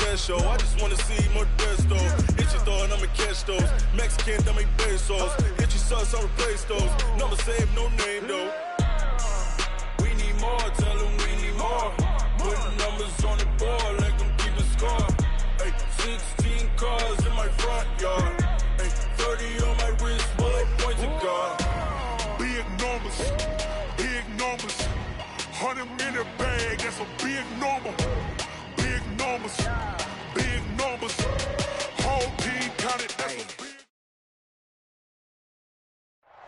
cash show. I just wanna see more desto. Hit you throwing, I'ma catch those. Mexican, that make pesos. Hit you sauce, I'll replace those. Number save, no name though. We need more, tell them we need more. Putting numbers on the board, let them keep a score. Ay, 16 cars in my front yard. Ay, 30 on my wrist, bullet points of God. Big numbers, big numbers. 100-minute bag, that's a big number. Big numbers, big numbers. Whole team counted, that's a big.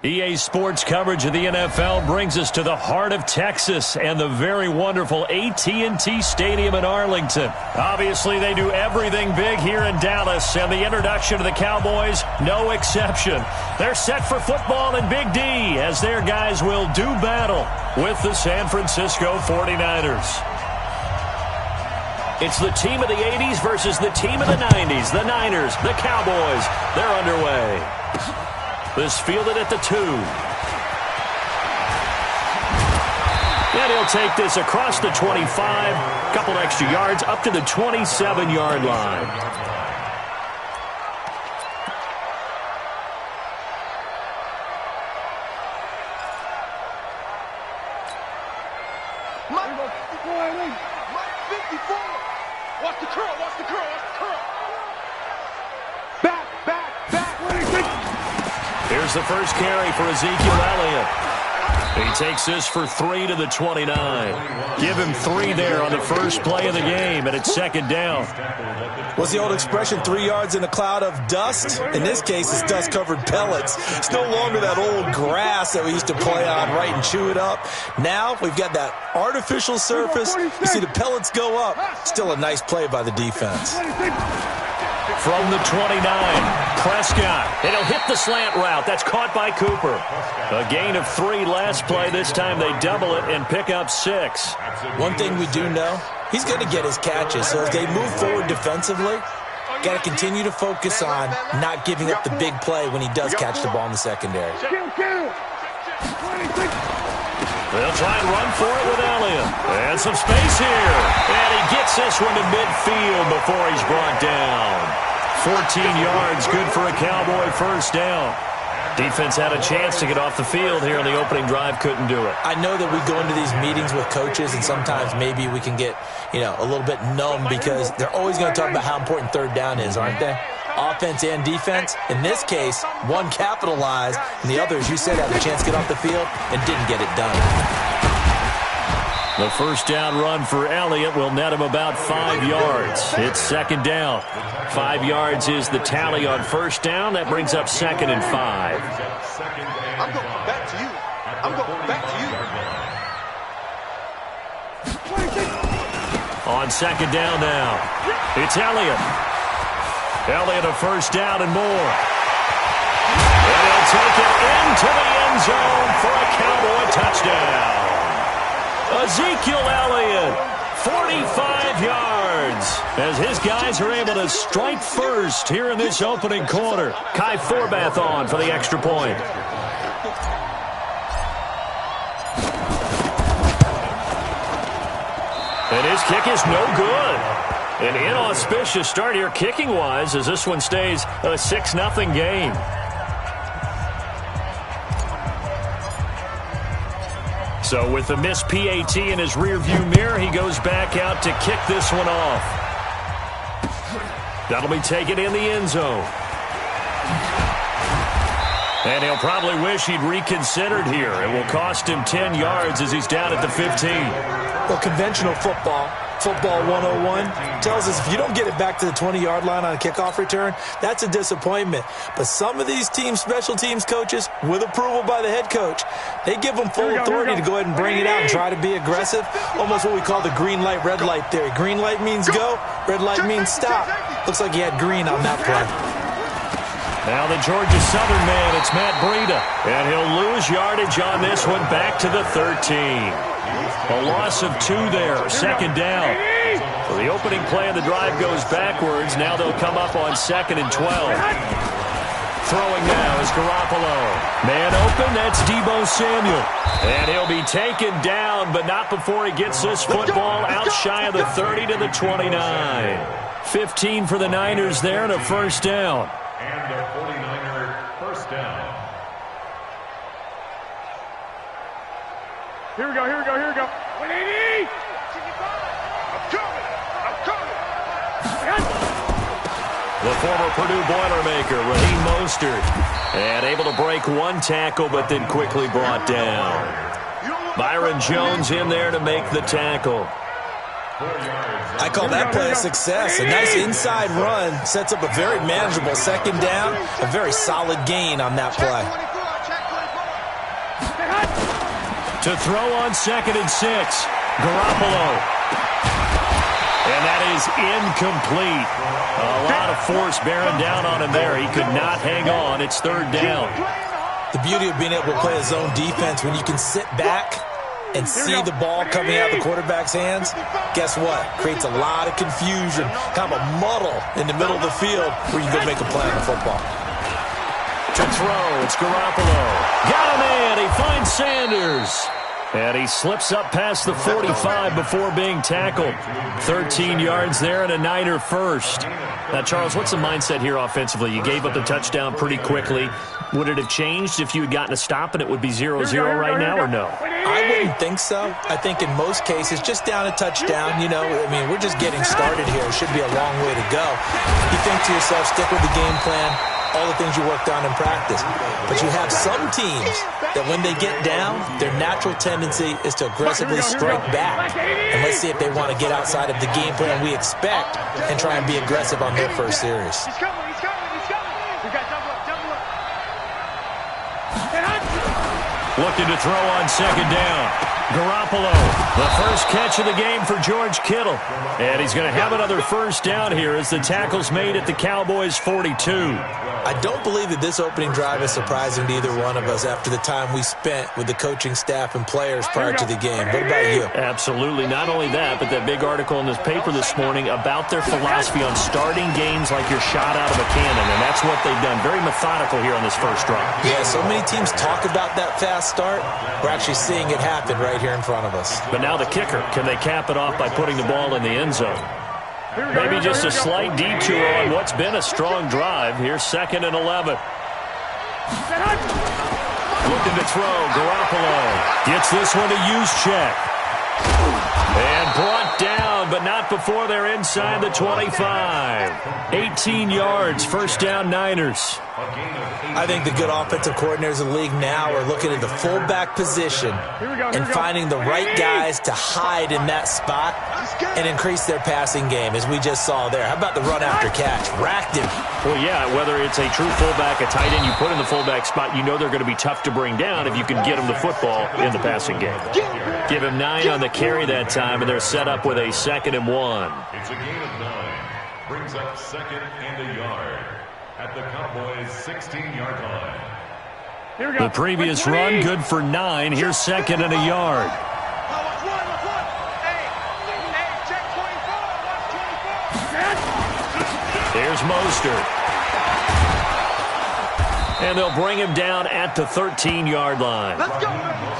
EA Sports coverage of the NFL brings us to the heart of Texas and the very wonderful AT&T Stadium in Arlington. Obviously, they do everything big here in Dallas, and the introduction to the Cowboys, no exception. They're set for football in Big D as their guys will do battle with the San Francisco 49ers. It's the team of the 80s versus the team of the 90s. The Niners, the Cowboys, they're underway. This fielded at the 2. And he'll take this across the 25. Couple extra yards up to the 27-yard line. Mike 54. Watch the curl, watch the curl, watch the curl. Back. Here's the first carry for Ezekiel Elliott. He takes this for 3 to the 29. Give him 3 there on the first play of the game, and it's second down. What's the old expression, 3 yards in a cloud of dust? In this case, it's dust-covered pellets. It's no longer that old grass that we used to play on, right, and chew it up. Now we've got that artificial surface. You see the pellets go up. Still a nice play by the defense. From the 29, Prescott. And he'll hit the slant route. That's caught by Cooper. A gain of 3 last play. This time they double it and pick up 6. One thing we do know, he's going to get his catches. So as they move forward defensively, got to continue to focus on not giving up the big play when he does catch the ball in the secondary. They'll try and run for it with Elliott. And some space here. And he gets this one to midfield before he's brought down. 14 yards, good for a Cowboy first down. Defense had a chance to get off the field here on the opening drive, couldn't do it. I know that we go into these meetings with coaches, and sometimes maybe we can get, a little bit numb because they're always going to talk about how important third down is, aren't they? Offense and defense. In this case, one capitalized, and the other, as you said, had a chance to get off the field and didn't get it done. The first down run for Elliott will net him about 5 yards. It's second down. 5 yards is the tally on first down. That brings up second and 5. I'm going back to you. I'm going back to you. On second down now, it's Elliott. Elliott a first down and more. And he'll take it into the end zone for a Cowboy touchdown. Ezekiel Elliott, 45 yards, as his guys are able to strike first here in this opening quarter. Kai Forbath on for the extra point. And his kick is no good. An inauspicious start here kicking-wise as this one stays a 6-0 game. So with the missed PAT in his rearview mirror, he goes back out to kick this one off. That'll be taken in the end zone. And he'll probably wish he'd reconsidered here. It will cost him 10 yards as he's down at the 15. Well, conventional football 101, tells us if you don't get it back to the 20-yard line on a kickoff return, that's a disappointment. But some of these special teams coaches, with approval by the head coach, they give them full authority to go ahead and bring it out and try to be aggressive. Almost what we call the green light, red light theory. Green light means go, red light means stop. Looks like he had green on that play. Now the Georgia Southern man, it's Matt Breida. And he'll lose yardage on this one back to the 13. A loss of 2 there, second down. So the opening play of the drive goes backwards. Now they'll come up on 2nd and 12. Throwing now is Garoppolo. Man open, that's Deebo Samuel. And he'll be taken down, but not before he gets this football out shy of the 30 to the 29. 15 for the Niners there and a first down. And a 49er first down. Here we go. 180! I'm coming! The former Purdue Boilermaker, Raheem Mostert, and able to break one tackle but then quickly brought down. Byron Jones in there to make the tackle. I call that play a success. A nice inside run sets up a very manageable second down. A very solid gain on that play. To throw on 2nd and 6, Garoppolo. And that is incomplete. A lot of force bearing down on him there. He could not hang on. It's 3rd down. The beauty of being able to play a zone defense when you can sit back and see the ball coming out of the quarterback's hands, guess what? Creates a lot of confusion, kind of a muddle in the middle of the field where you go make a play on the football. To throw, it's Garoppolo. Got him in. He finds Sanders. And he slips up past the 45 before being tackled. 13 yards there and a Niner first. Now, Charles, what's the mindset here offensively? You gave up the touchdown pretty quickly. Would it have changed if you had gotten a stop and it would be 0-0 right now or no? I wouldn't think so. I think in most cases, just down a touchdown, we're just getting started here. It should be a long way to go. You think to yourself, stick with the game plan, all the things you worked on in practice. But you have some teams that when they get down, their natural tendency is to aggressively strike back. And let's see if they want to get outside of the game plan we expect and try and be aggressive on their first series. He's coming. We got double up. Looking to throw on 2nd down. Garoppolo, the first catch of the game for George Kittle. And he's going to have another first down here as the tackle's made at the Cowboys' 42. I don't believe that this opening drive is surprising to either one of us after the time we spent with the coaching staff and players prior to the game. What about you? Absolutely. Not only that, but that big article in this paper this morning about their philosophy on starting games like you're shot out of a cannon, and that's what they've done. Very methodical here on this first drive. Yeah, so many teams talk about that fast start. We're actually seeing it happen right here in front of us. But now the kicker, can they cap it off by putting the ball in the end zone? Maybe just a slight detour on what's been a strong drive. Here's 2nd and 11. Looking to throw. Garoppolo gets this one to Juszczyk. And brought down, but not before they're inside the 25. 18 yards, first down Niners. I think the good offensive coordinators in the league now are looking at the fullback position and finding the right guys to hide in that spot and increase their passing game, as we just saw there. How about the run after catch? Racked him. Well, yeah, whether it's a true fullback, a tight end you put in the fullback spot, you know they're going to be tough to bring down if you can get them the football in the passing game. Give him 9 on the carry that time, and they're set up with a 2nd and 1. It's a gain of 9. Brings up 2nd and a yard at the Cowboys' 16-yard line. The previous run, good for 9. Here's 2nd and a yard. Here's Mostert. And they'll bring him down at the 13-yard line.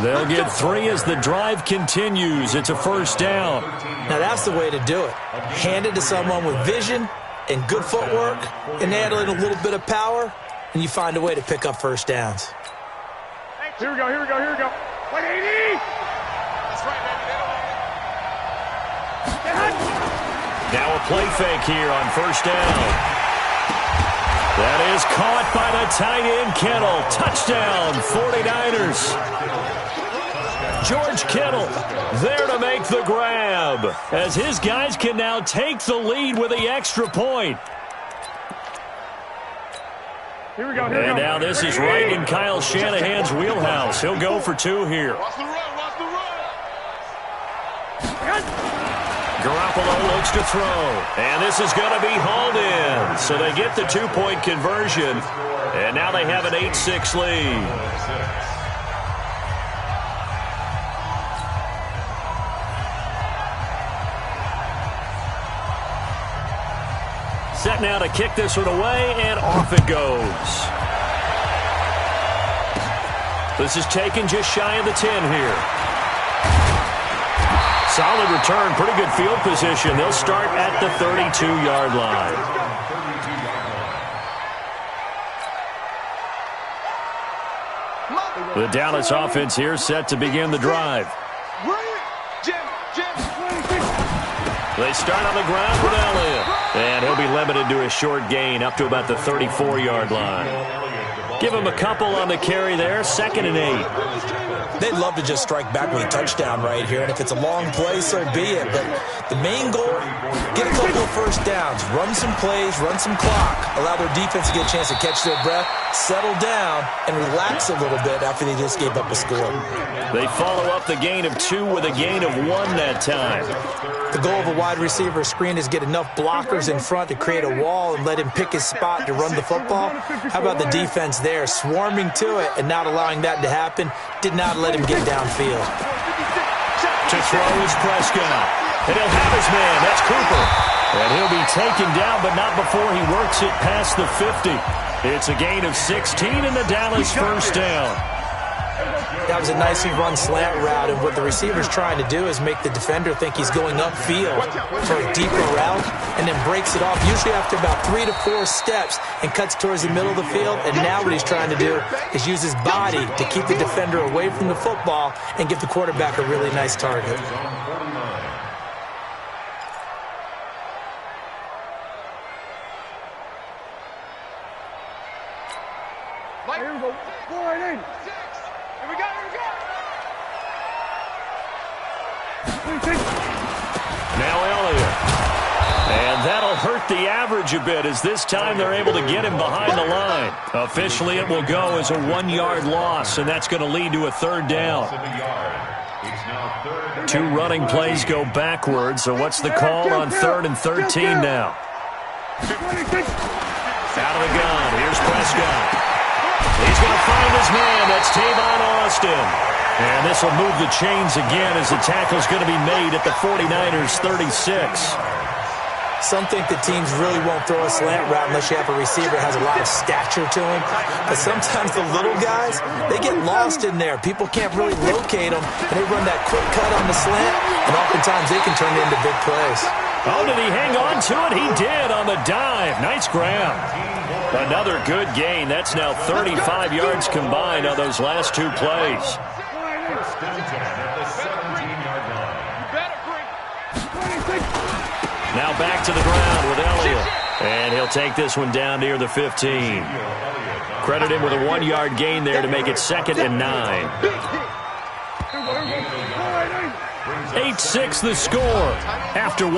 They'll get 3 as the drive continues. It's a first down. Now that's the way to do it. Hand it to someone with vision and good footwork, and add in a little bit of power, and you find a way to pick up first downs. Here we go. 180! That's right, baby. Now a play fake here on first down. That is caught by the tight end, Kittle. Touchdown, 49ers. George Kittle there to make the grab, as his guys can now take the lead with the extra point. Here we go. And now this is right in Kyle Shanahan's wheelhouse. He'll go for 2 here. Watch the run. Garoppolo looks to throw, and this is going to be hauled in. So they get the 2-point conversion, and now they have an 8-6 lead. Set now to kick this one away, and off it goes. This is taken just shy of the 10 here. Solid return, pretty good field position. They'll start at the 32-yard line. The Dallas offense here set to begin the drive. They start on the ground with Elliott. And he'll be limited to a short gain up to about the 34-yard line. Give him a couple on the carry there, 2nd and 8. They'd love to just strike back with a touchdown right here, and if it's a long play, so be it. But the main goal, get a couple of first downs, run some plays, run some clock, allow their defense to get a chance to catch their breath, settle down, and relax a little bit after they just gave up a score. They follow up the gain of 2 with a gain of 1 that time. The goal of a wide receiver screen is get enough blockers in front to create a wall and let him pick his spot to run the football. How about the defense there, swarming to it and not allowing that to happen? Did not let him get downfield. To throw is Prescott. And he'll have his man. That's Cooper. And he'll be taken down, but not before he works it past the 50. It's a gain of 16 and the Dallas first down. That was a nicely run slant route, and what the receiver's trying to do is make the defender think he's going upfield for a deeper route and then breaks it off, usually after about 3 to 4 steps, and cuts towards the middle of the field. And now what he's trying to do is use his body to keep the defender away from the football and give the quarterback a really nice target. Here we go. 4-8. Here we go. Now Elliott. And that'll hurt the average a bit, as this time they're able to get him behind the line. Officially, it will go as a 1-yard loss, and that's going to lead to a 3rd down. 2 running plays go backwards, so what's the call on 3rd and 13 now? Out of the gun, here's Prescott. He's going to find his man. That's Tavon Austin. And this will move the chains again as the tackle's going to be made at the 49ers' 36. Some think that teams really won't throw a slant route unless you have a receiver that has a lot of stature to him. But sometimes the little guys, they get lost in there. People can't really locate them, and they run that quick cut on the slant, and oftentimes they can turn it into big plays. Oh, did he hang on to it? He did on the dive. Nice grab. Another good gain. That's now 35 yards combined on those last 2 plays. Now back to the ground with Elliott. And he'll take this one down near the 15. Credit him with a 1-yard gain there to make it 2nd and 9. 8-6 the score after 1.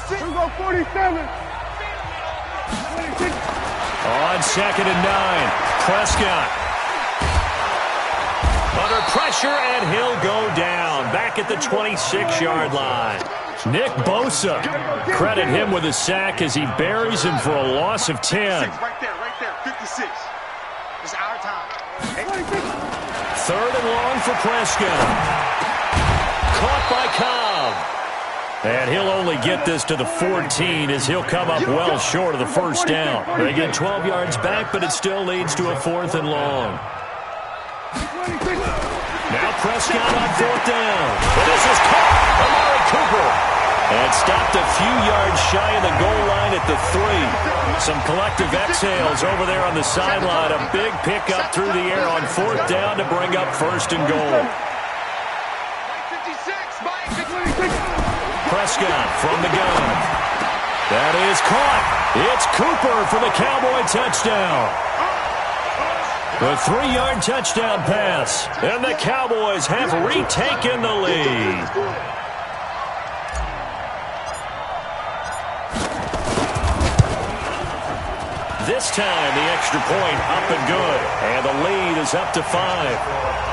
Here we go. 47. On 2nd and 9, Prescott. Under pressure, and he'll go down. Back at the 26-yard line. Nick Bosa. Credit him with a sack as he buries him for a loss of 10. Right there. 56. It's our time. 3rd and long for Prescott. Caught by Cobb. And he'll only get this to the 14 as he'll come up well short of the first down. They get 12 yards back, but it still leads to a 4th and long. Now Prescott on 4th down. And this is caught. Amari Cooper. And stopped a few yards shy of the goal line at the 3. Some collective exhales over there on the sideline. A big pickup through the air on 4th down to bring up 1st and goal. Prescott from the gun. That is caught. It's Cooper for the Cowboy touchdown. A 3-yard touchdown pass. And the Cowboys have retaken the lead. This time the extra point up and good. And the lead is up to 5.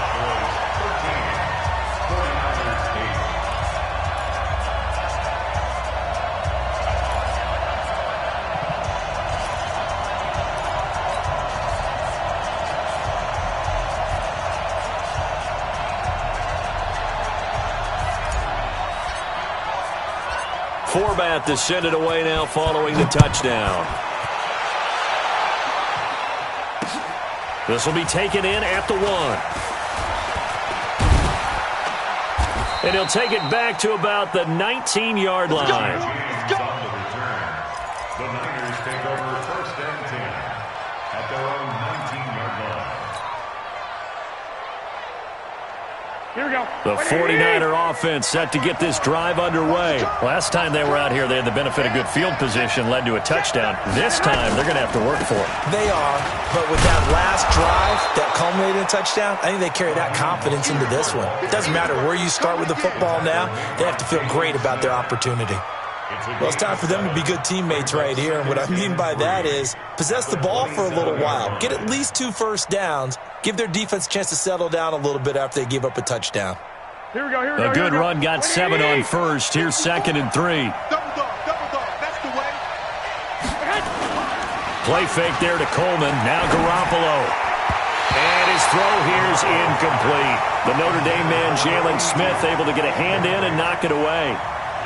Forbath to send it away now following the touchdown. This will be taken in at the 1. And he'll take it back to about the 19-yard line. Let's go. The Niners take over 1st and 10 at their own 19-yard line. Here we go. The 49er offense set to get this drive underway. Last time they were out here, they had the benefit of good field position, led to a touchdown. This time, they're going to have to work for it. They are, but with that last drive that culminated in a touchdown, I think they carry that confidence into this one. It doesn't matter where you start with the football now. They have to feel great about their opportunity. Well, it's time for them to be good teammates right here, and what I mean by that is possess the ball for a little while, get at least 2 first downs, give their defense a chance to settle down a little bit after they give up a touchdown. Here we go, here we go. A good run got 7 on first. Here's 2nd and 3. Double dog, that's the way. Play fake there to Coleman. Now Garoppolo. And his throw here's incomplete. The Notre Dame man, Jalen Smith, able to get a hand in and knock it away.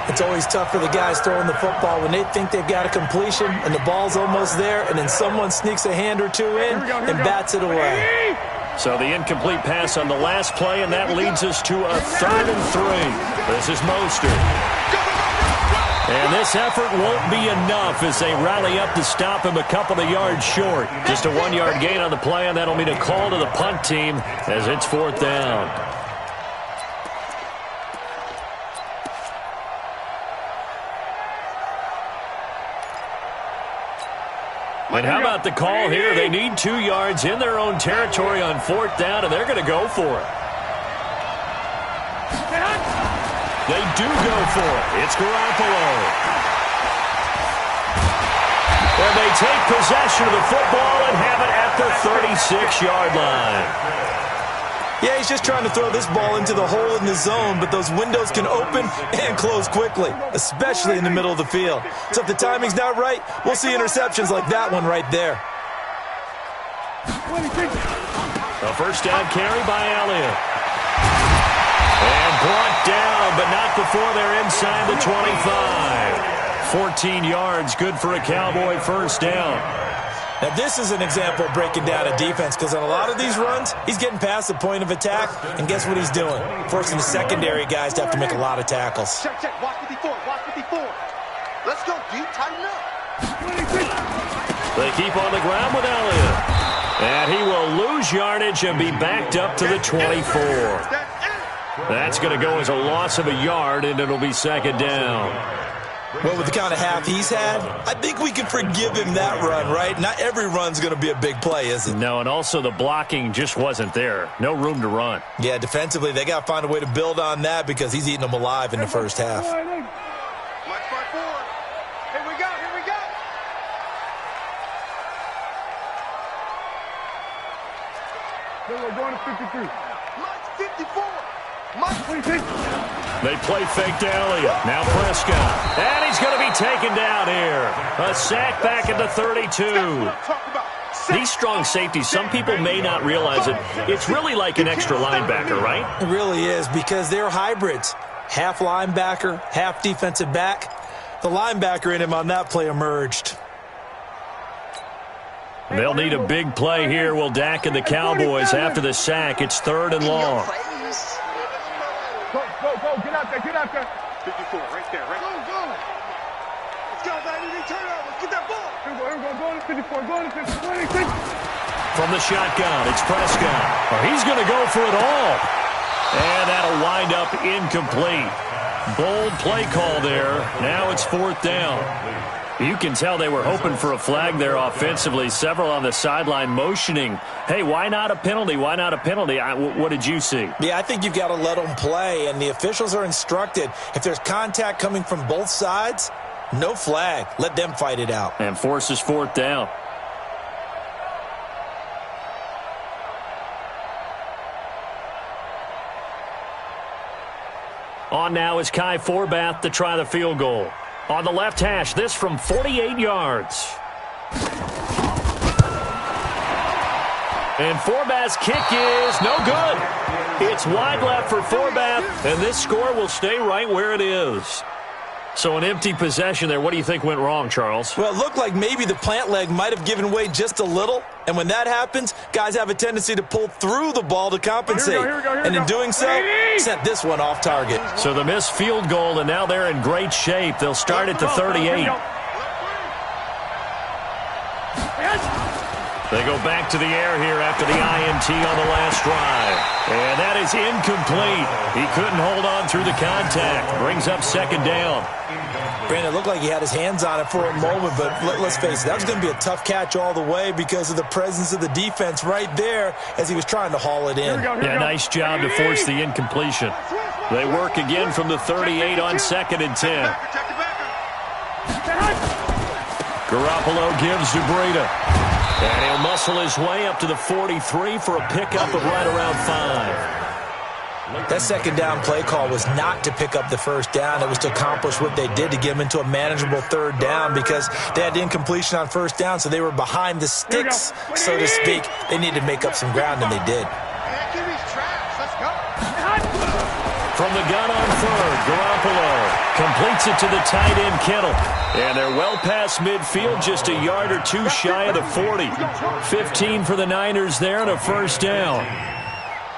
It's always tough for the guys throwing the football when they think they've got a completion and the ball's almost there, and then someone sneaks a hand or two in and bats it away. So the incomplete pass on the last play, and that leads us to a 3rd and 3. This is Mostert. And this effort won't be enough as they rally up to stop him a couple of yards short. Just a 1-yard gain on the play, and that'll mean a call to the punt team as it's 4th down. And how about the call here? They need 2 yards in their own territory on 4th down, and they're going to go for it. They do go for it. It's Garoppolo. And they take possession of the football and have it at the 36-yard line. Yeah, he's just trying to throw this ball into the hole in the zone, but those windows can open and close quickly, especially in the middle of the field. So if the timing's not right, we'll see interceptions like that one right there. A first down carry by Elliott. And brought down, but not before they're inside the 25. 14 yards, good for a Cowboy first down. Now, this is an example of breaking down a defense because on a lot of these runs, he's getting past the point of attack, and guess what he's doing? Forcing the secondary guys to have to make a lot of tackles. Check, watch 54, watch 54. Let's go, deep, tighten up. They keep on the ground with Elliott. And he will lose yardage and be backed up to the 24. That's going to go as a loss of a yard, and it'll be 2nd down. Well, with the kind of half he's had, I think we can forgive him that run, right? Not every run's going to be a big play, is it? No, and also the blocking just wasn't there. No room to run. Yeah, defensively, they got to find a way to build on that because he's eating them alive in the first half. March by 4. Here we go, here we go. We're going to 53. March 54. March 26. They play fake to Elliott. Now Prescott. And he's going to be taken down here. A sack back at the 32. These strong safeties, some people may not realize it. It's really like an extra linebacker, right? It really is because they're hybrids. Half linebacker, half defensive back. The linebacker in him on that play emerged. They'll need a big play here. Will Dak and the Cowboys after the sack. It's 3rd and long. Go, get out there. 54, right there, right? Go. Let's go, baby, turn out, let's get that ball. Here we go, going to 54, going to 26. From the shotgun, it's Prescott. Oh, he's going to go for it all. And that'll wind up incomplete. Bold play call there. Now it's 4th down. You can tell they were hoping for a flag there offensively. Several on the sideline motioning, hey, why not a penalty? Why not a penalty? What did you see? Yeah, I think you've got to let them play, and the officials are instructed. If there's contact coming from both sides, no flag. Let them fight it out. And forces 4th down. On now is Kai Forbath to try the field goal. On the left hash, this from 48 yards. And Forbath's kick is no good. It's wide left for Forbath, and this score will stay right where it is. So an empty possession there. What do you think went wrong, Charles? Well, it looked like maybe the plant leg might have given way just a little. And when that happens, guys have a tendency to pull through the ball to compensate. And in doing so, sent this one off target. So the missed field goal, and now they're in great shape. They'll start at the 38. They go back to the air here after the INT on the last drive. And that is incomplete. He couldn't hold on through the contact. Brings up second down. Brandon, it looked like he had his hands on it for a moment, but let's face it, that was going to be a tough catch all the way because of the presence of the defense right there as he was trying to haul it in. Yeah, nice job to force the incompletion. They work again from the 38 on 2nd and 10. Garoppolo gives to Breida. And he'll muscle his way up to the 43 for a pickup of right around 5. That second down play call was not to pick up the first down. It was to accomplish what they did to get them into a manageable third down because they had incompletion on first down, so they were behind the sticks, so to speak. They needed to make up some ground, and they did. From the gun on third, Garoppolo completes it to the tight end, Kittle. And they're well past midfield, just a yard or two shy of the 40. 15 for the Niners there and a first down.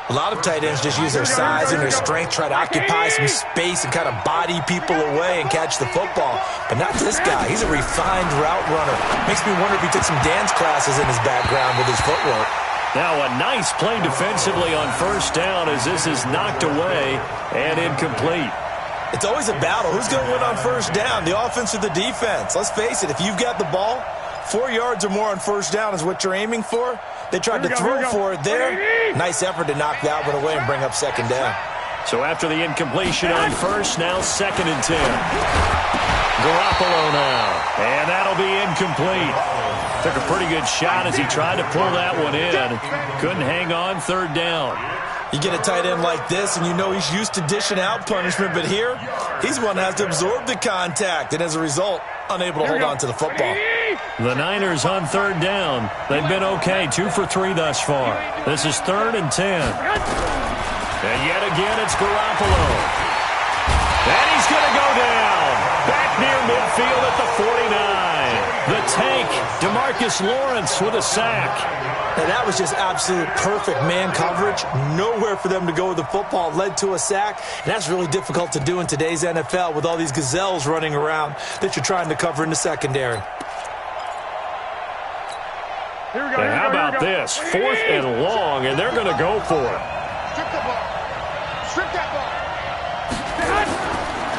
A lot of tight ends just use their size and their strength, try to occupy some space and kind of body people away and catch the football. But not this guy. He's a refined route runner. Makes me wonder if he took some dance classes in his background with his footwork. Now a nice play defensively on first down as this is knocked away and incomplete. It's always a battle. Who's going to win on first down, the offense or the defense? Let's face it, if you've got the ball, 4 yards or more on first down is what you're aiming for. They tried to throw for it there. Nice effort to knock that one away and bring up second down. So after the incompletion on first, now 2nd and 10. Garoppolo now. And that'll be incomplete. Took a pretty good shot as he tried to pull that one in. Couldn't hang on, third down. You get a tight end like this, and you know he's used to dishing out punishment, but here, he's one that has to absorb the contact, and as a result, unable to hold on to the football. The Niners on third down. They've been okay, 2 for 3 thus far. This is 3rd and 10. And yet again, it's Garoppolo. And he's going to go down. Back near midfield at the 49. The tank, DeMarcus Lawrence with a sack. Now that was just absolute perfect man coverage. Nowhere for them to go with the football. Led to a sack. And that's really difficult to do in today's NFL with all these gazelles running around that you're trying to cover in the secondary. And how about this? 4th and long, and they're going to go for it. Strip the ball. Strip that ball.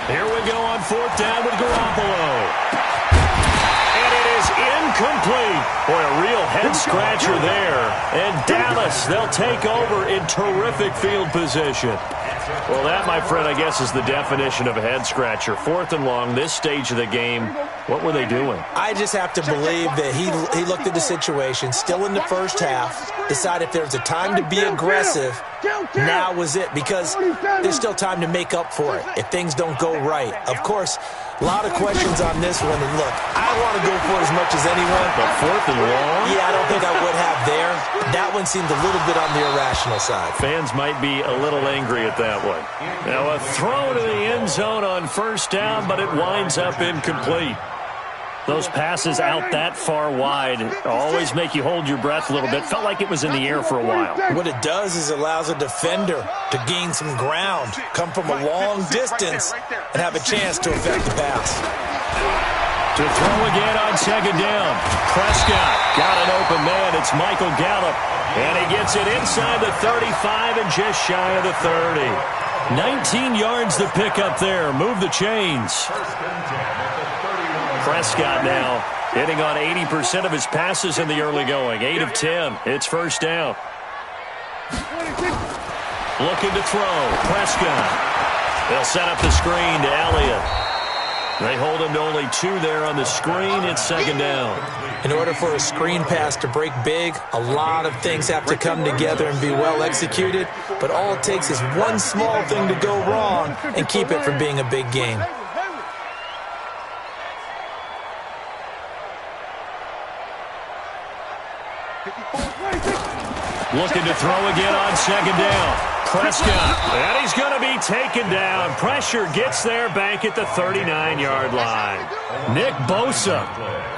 Here we go on 4th down with Garoppolo. And it is incomplete. Boy, a real head-scratcher there. And Dallas, they'll take over in terrific field position. Well, that, my friend, I guess is the definition of a head-scratcher. 4th and long, this stage of the game. What were they doing? I just have to believe that he looked at the situation, still in the first half, decided if there was a time to be aggressive, now was it, because there's still time to make up for it if things don't go right. Of course, a lot of questions on this one. And look, I want to go for it as much as anyone. But 4th and long? Yeah, I don't think I would have there. That one seemed a little bit on the irrational side. Fans might be a little angry at that one. Now a throw to the end zone on first down, but it winds up incomplete. Those passes out that far wide always make you hold your breath a little bit. Felt like it was in the air for a while. What it does is it allows a defender to gain some ground, come from a long distance, and have a chance to affect the pass. To throw again on second down. Prescott got an open man. It's Michael Gallup. And he gets it inside the 35 and just shy of the 30. 19 yards to pick up there. Move the chains. Prescott now hitting on 80% of his passes in the early going. 8 of 10. It's first down. Looking to throw. Prescott. They'll set up the screen to Elliott. They hold him to only 2 there on the screen. It's second down. In order for a screen pass to break big, a lot of things have to come together and be well executed. But all it takes is one small thing to go wrong and keep it from being a big game. Looking to throw again on second down. Prescott, and he's going to be taken down. Pressure gets there back at the 39-yard line. Nick Bosa,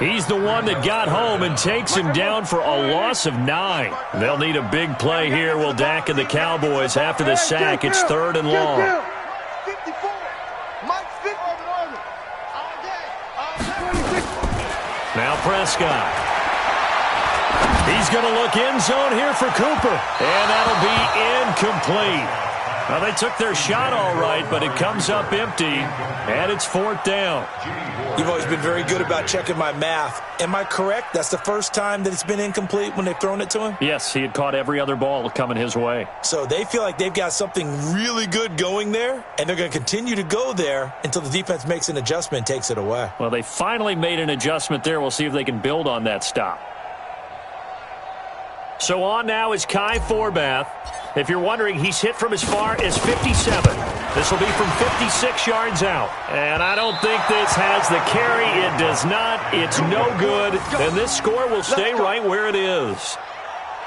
he's the one that got home and takes him down for a loss of 9. They'll need a big play here, will Dak and the Cowboys. After the sack, it's 3rd and long. Now Prescott. He's going to look end zone here for Cooper. And that'll be incomplete. Well, they took their shot all right, but it comes up empty. And it's 4th down. You've always been very good about checking my math. Am I correct? That's the first time that it's been incomplete when they've thrown it to him? Yes, he had caught every other ball coming his way. So they feel like they've got something really good going there, and they're going to continue to go there until the defense makes an adjustment and takes it away. Well, they finally made an adjustment there. We'll see if they can build on that stop. So on now is Kai Forbath. If you're wondering, he's hit from as far as 57. This will be from 56 yards out. And I don't think this has the carry. It does not. It's no good. And this score will stay right where it is.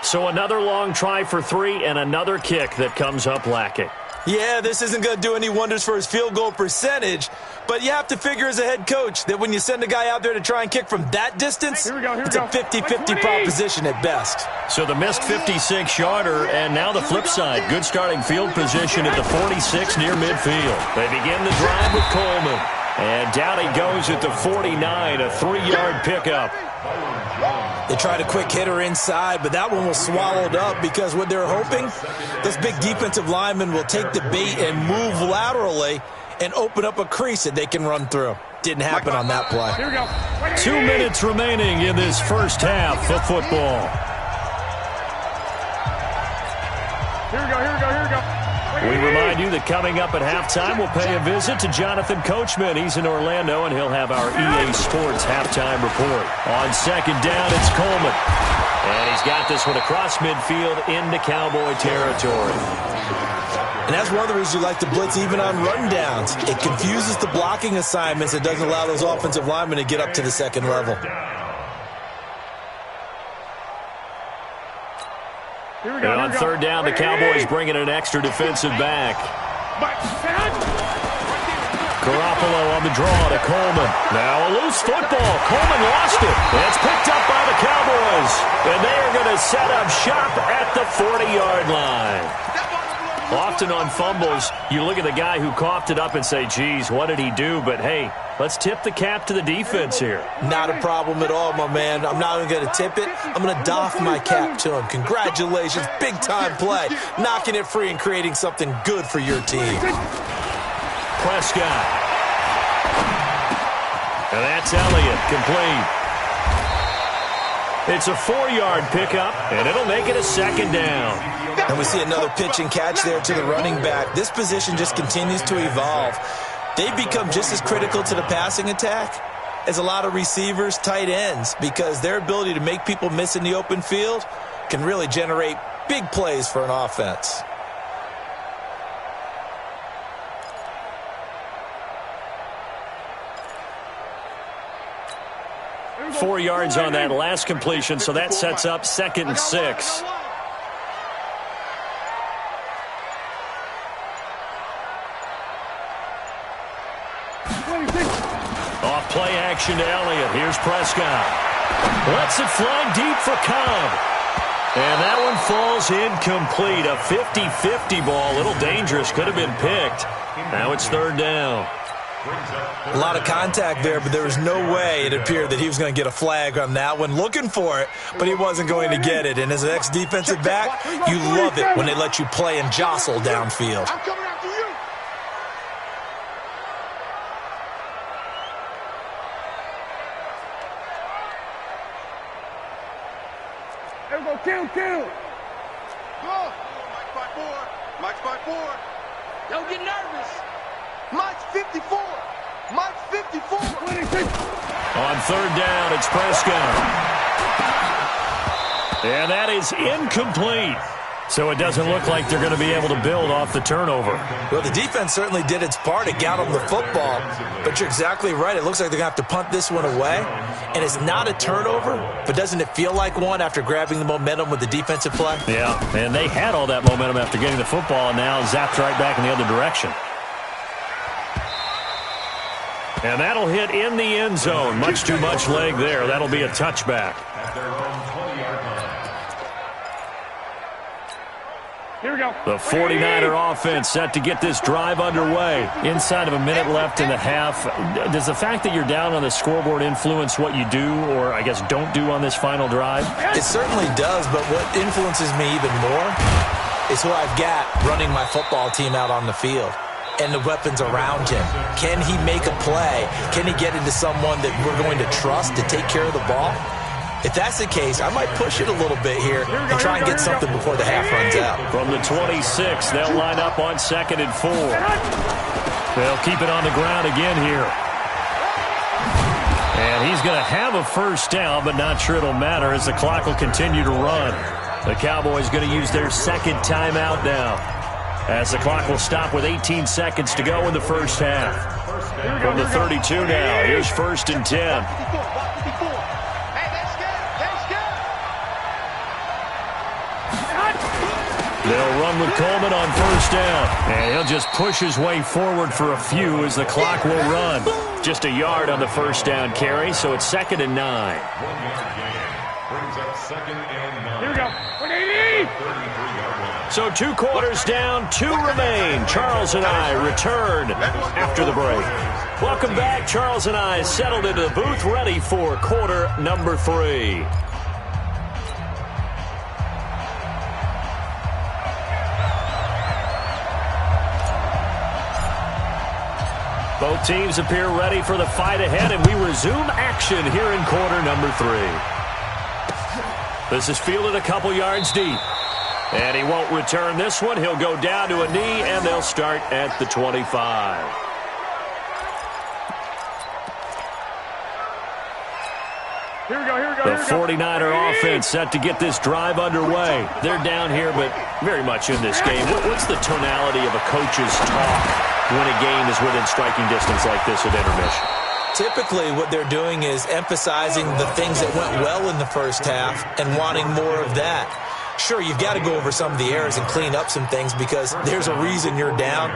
So another long try for 3 and another kick that comes up lacking. Yeah, this isn't going to do any wonders for his field goal percentage, but you have to figure as a head coach that when you send a guy out there to try and kick from that distance, it's a 50-50 proposition at best. So the missed 56-yarder, and now the flip side. Good starting field position at the 46 near midfield. They begin the drive with Coleman. And down he goes at the 49, a 3-yard pickup. They tried a quick hitter inside, but that one was swallowed up because what they're hoping, this big defensive lineman will take the bait and move laterally and open up a crease that they can run through. Didn't happen on that play. Here we go. 2 minutes remaining in this first half of football. Here we go, here we go, here we go. We remind you that coming up at halftime, we'll pay a visit to Jonathan Coachman. He's in Orlando, and he'll have our EA Sports halftime report. On 2nd down, it's Coleman. And he's got this one across midfield into Cowboy territory. And that's one of the reasons you like to blitz even on rundowns. It confuses the blocking assignments. It doesn't allow those offensive linemen to get up to the second level. And on 3rd down, the Cowboys bringing an extra defensive back. Garoppolo on the draw to Coleman. Now a loose football. Coleman lost it. It's picked up by the Cowboys. And they are going to set up shop at the 40-yard line. Often on fumbles, you look at the guy who coughed it up and say, geez, what did he do? But, hey, let's tip the cap to the defense here. Not a problem at all, my man. I'm not even going to tip it. I'm going to doff my cap to him. Congratulations. Big-time play. Knocking it free and creating something good for your team. Prescott. And that's Elliott, complete. It's a 4-yard pickup, and it'll make it a 2nd down. And we see another pitch and catch there to the running back. This position just continues to evolve. They become just as critical to the passing attack as a lot of receivers, tight ends, because their ability to make people miss in the open field can really generate big plays for an offense. Four yards on that last completion, so that sets up 2nd and 6. Off play action to Elliott. Here's Prescott. Lets it fly deep for Cobb. And that one falls incomplete. A 50-50 ball. A little dangerous. Could have been picked. Now it's 3rd down. A lot of contact there, but there was no way it appeared that he was going to get a flag on that one. Looking for it, but he wasn't going to get it. And as an ex-defensive back, you love it when they let you play and jostle downfield. I'm coming after you. There we go, kill. Go. Mike's by 4. Mike's by 4. Don't get nervous. Mike's 54. Mike's 54. 26. On 3rd down, it's Prescott. And that is incomplete. So it doesn't look like they're going to be able to build off the turnover. Well, the defense certainly did its part to get them the football. But you're exactly right. It looks like they're going to have to punt this one away. And it's not a turnover, but doesn't it feel like one after grabbing the momentum with the defensive play? Yeah, and they had all that momentum after getting the football, and now zapped right back in the other direction. And that'll hit in the end zone. Much too much leg there. That'll be a touchback. At their own 20-yard line. Here we go. The 49er offense set to get this drive underway. Inside of a minute left in the half. Does the fact that you're down on the scoreboard influence what you do, or I guess don't do on this final drive? It certainly does, but what influences me even more is who I've got running my football team out on the field and the weapons around him. Can he make a play? Can he get into someone that we're going to trust to take care of the ball? If that's the case, I might push it a little bit here and try and get something before the half runs out. From the 26, they'll line up on 2nd and 4. They'll keep it on the ground again here. And he's going to have a first down, but not sure it'll matter as the clock will continue to run. The Cowboys going to use their second timeout now, as the clock will stop with 18 seconds to go in the first half. From the 32 now, here's 1st and 10. They'll run with Coleman on first down. And he'll just push his way forward for a few as the clock will run. Just a yard on the first down carry, so it's 2nd and 9. 1-yard gain. Brings up 2nd and 9. Here we go. 180. 33-yard line. So 2 quarters down, 2 remain. Charles and I return after the break. Welcome back. Charles and I settled into the booth, ready for quarter number 3. Both teams appear ready for the fight ahead, and we resume action here in quarter number 3. This is fielded a couple yards deep. And he won't return this one. He'll go down to a knee, and they'll start at the 25. Here we go, here we go, The 49er offense set to get this drive underway. They're down here, but very much in this game. What's the tonality of a coach's talk when a game is within striking distance like this at intermission? Typically, what they're doing is emphasizing the things that went well in the first half and wanting more of that. Sure, you've got to go over some of the errors and clean up some things because there's a reason you're down.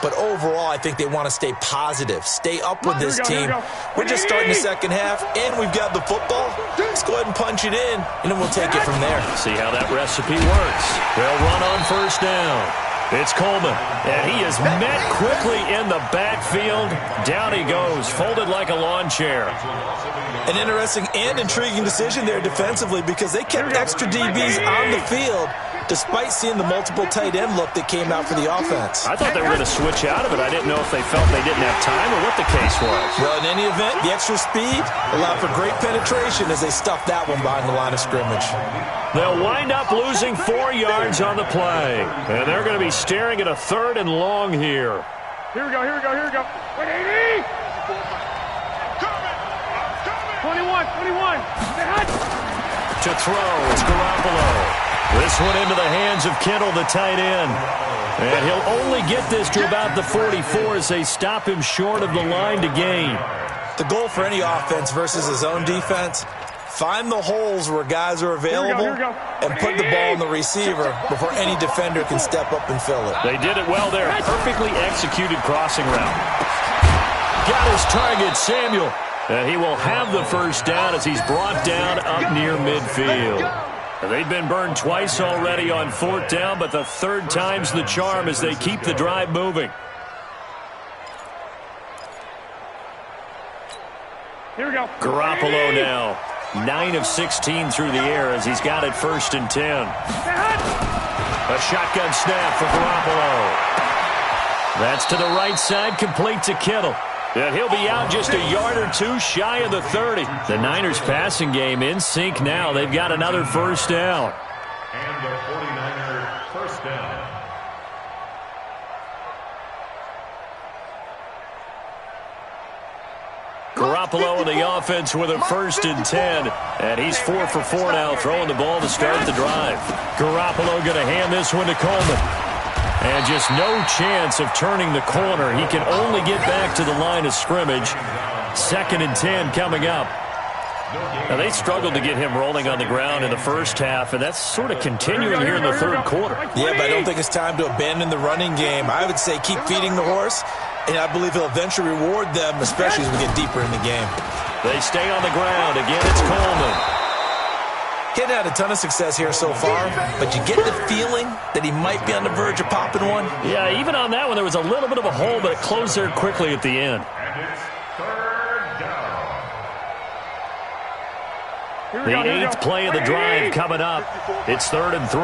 But overall, I think they want to stay positive, stay up with this team. We're just starting the second half, and we've got the football. Let's go ahead and punch it in, and then we'll take it from there. See how that recipe works. They'll run on first down. It's Coleman, and he is met quickly in the backfield. Down he goes, folded like a lawn chair. An interesting and intriguing decision there defensively because they kept extra DBs on the field despite seeing the multiple tight end look that came out for the offense. I thought they were going to switch out of it. I didn't know if they felt they didn't have time or what the case was. Well, in any event, the extra speed allowed for great penetration as they stuffed that one behind the line of scrimmage. They'll wind up losing 4 yards on the play. And they're going to be staring at a 3rd and long here. Here we go, here we go, here we go. 180. 21. To throw, it's Garoppolo. This one into the hands of Kittle, the tight end. And he'll only get this to about the 44 as they stop him short of the line to gain. The goal for any offense versus his own defense, find the holes where guys are available and put the ball in the receiver before any defender can step up and fill it. They did it well there. Perfectly executed crossing route. Got his target, Samuel. And he will have the first down as he's brought down up near midfield. They've been burned twice already on 4th down, but the 3rd time's the charm as they keep the drive moving. Here we go. Garoppolo now. 9 of 16 through the air as he's got it 1st and 10. A shotgun snap for Garoppolo. That's to the right side, complete to Kittle. And he'll be out just a yard or 2 shy of the 30. The Niners passing game in sync now. They've got another first down. And the 49er first down. Garoppolo in the offense with a 1st and 10. And he's 4 for 4 now, throwing the ball to start the drive. Garoppolo going to hand this one to Coleman. And just no chance of turning the corner. He can only get back to the line of scrimmage. 2nd and 10 coming up. Now, they struggled to get him rolling on the ground in the first half, and that's sort of continuing here in the third quarter. Yeah, but I don't think it's time to abandon the running game. I would say keep feeding the horse, and I believe he'll eventually reward them, especially as we get deeper in the game. They stay on the ground. Again, it's Coleman. He hadn't had a ton of success here so far, but you get the feeling that he might be on the verge of popping one. Yeah, even on that one, there was a little bit of a hole, but it closed there quickly at the end. And it's third down. The eighth play of the drive coming up. It's 3rd and 3.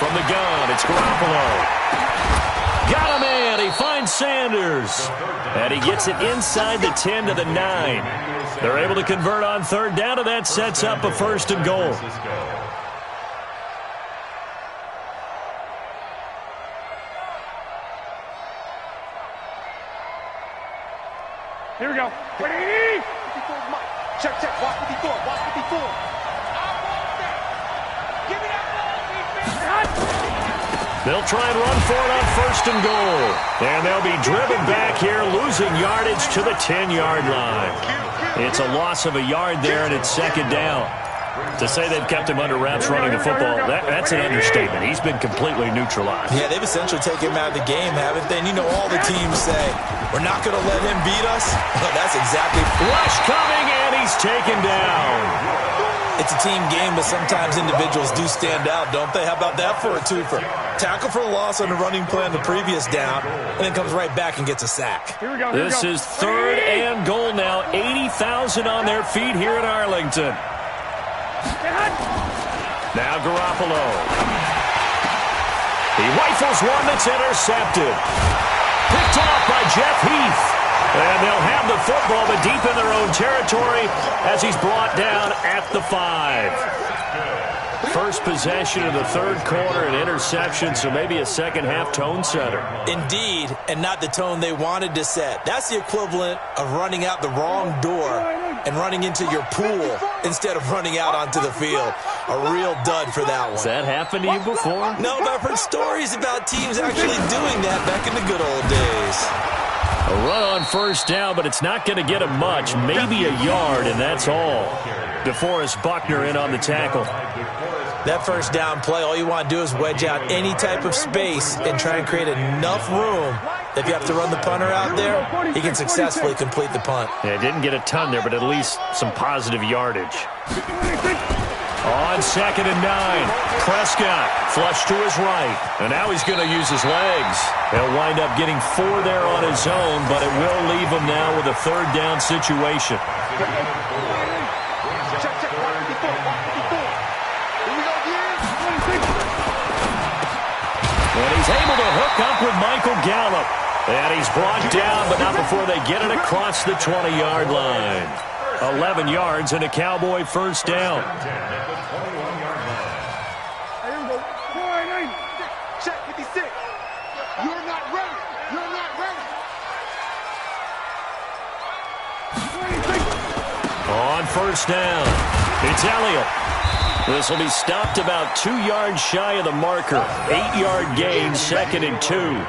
From the gun, it's Garoppolo. Got a man. He finds Sanders. And he gets it inside the 10 to the 9. They're able to convert on 3rd down, and that sets up a 1st and goal. Here we go. Ready? Check, watch 54, watch 54. Give me that ball, They'll try and run for it on 1st and goal. And they'll be driven back here, losing yardage to the 10-yard line. It's a loss of a yard there, and it's 2nd down. To say they've kept him under wraps running the football, that's an understatement. He's been completely neutralized. Yeah, they've essentially taken him out of the game, haven't they? And you know all the teams say, we're not going to let him beat us. Well, that's exactly. Rush coming, and he's taken down. It's a team game, but sometimes individuals do stand out, don't they? How about that for a twofer? Tackle for a loss on the running play on the previous down, and then comes right back and gets a sack. Here we go. This is 3rd and goal now. 80,000 on their feet here in Arlington. Now Garoppolo. He rifles one that's intercepted. Picked off by Jeff Heath. And they'll have the football, but deep in their own territory as he's brought down at the 5. First possession of the 3rd quarter, an interception, so maybe a second-half tone setter. Indeed, and not the tone they wanted to set. That's the equivalent of running out the wrong door and running into your pool instead of running out onto the field. A real dud for that one. Has that happened to you before? No, but I've heard stories about teams actually doing that back in the good old days. A run on 1st down, but it's not going to get him much. Maybe a yard, and that's all. DeForest Buckner in on the tackle. That 1st down play, all you want to do is wedge out any type of space and try and create enough room that if you have to run the punter out there, he can successfully complete the punt. Yeah, didn't get a ton there, but at least some positive yardage. On 2nd and 9, Prescott flushed to his right, and now he's going to use his legs. He'll wind up getting 4 there on his own, but it will leave him now with a 3rd down situation. And he's able to hook up with Michael Gallup. And he's brought down, but not before they get it across the 20-yard line. 11 yards and a Cowboy 1st down. Check 56. You're not ready. You're not ready. On 1st down, it's Elliott. This will be stopped about 2 yards shy of the marker. 8-yard gain, 2nd and 2.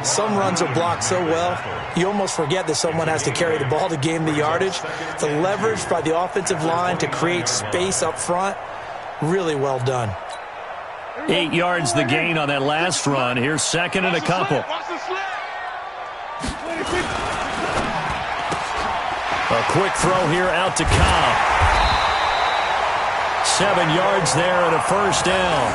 Some runs are blocked so well, you almost forget that someone has to carry the ball to gain the yardage. The leverage by the offensive line to create space up front, really well done. 8 yards the gain on that last run. Here's 2nd and a couple. A quick throw here out to Cobb. 7 yards there and a 1st down.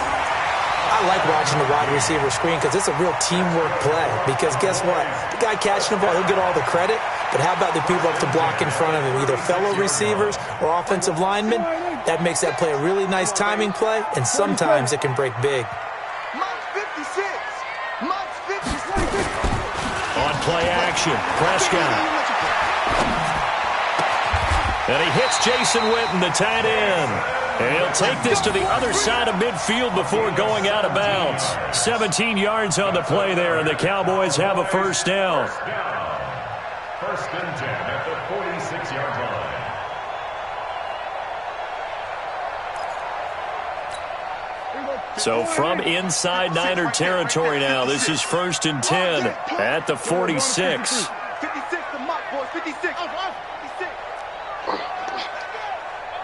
I like watching the wide receiver screen because it's a real teamwork play. Because guess what? The guy catching the ball, he'll get all the credit. But how about the people up to block in front of him, either fellow receivers or offensive linemen? That makes that play a really nice timing play, and sometimes it can break big. Mike's 56. Mike's 56. On play action, Prescott. And he hits Jason Witten, the tight end. And he'll take this to the other side of midfield before going out of bounds. 17 yards on the play there, and the Cowboys have a 1st down. 1st and 10 at the 46-yard line. So from inside Niner territory now, this is 1st and 10 at the 46. 56 to Mike, boys.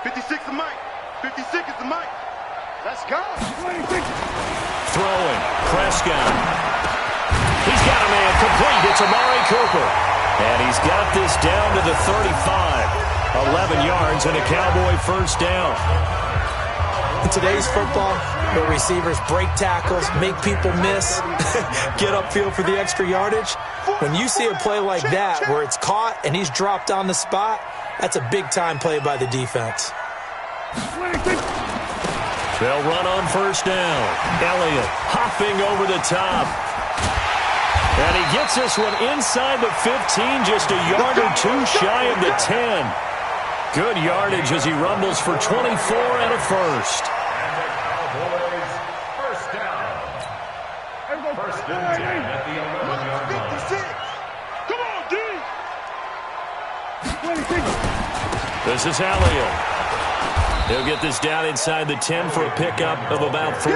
56 is Mike. 56 is the Mike. Let's go. 26. Throwing. Prescott. He's got a man complete. It's Amari Cooper. And he's got this down to the 35. 11 yards and a Cowboy first down. In today's football, where receivers break tackles, make people miss, get upfield for the extra yardage, when you see a play like that where it's caught and he's dropped on the spot, that's a big-time play by the defense. 26. They'll run on first down. Elliott hopping over the top. And he gets this one inside the 15, just a yard or two shy of the 10. Good yardage as he rumbles for 24 and a first. And the Cowboys first down. First and 10 at the 11-yard line. 56. Come on, D. 26. This is Elliott. He'll get this down inside the 10 for a pickup of about 3.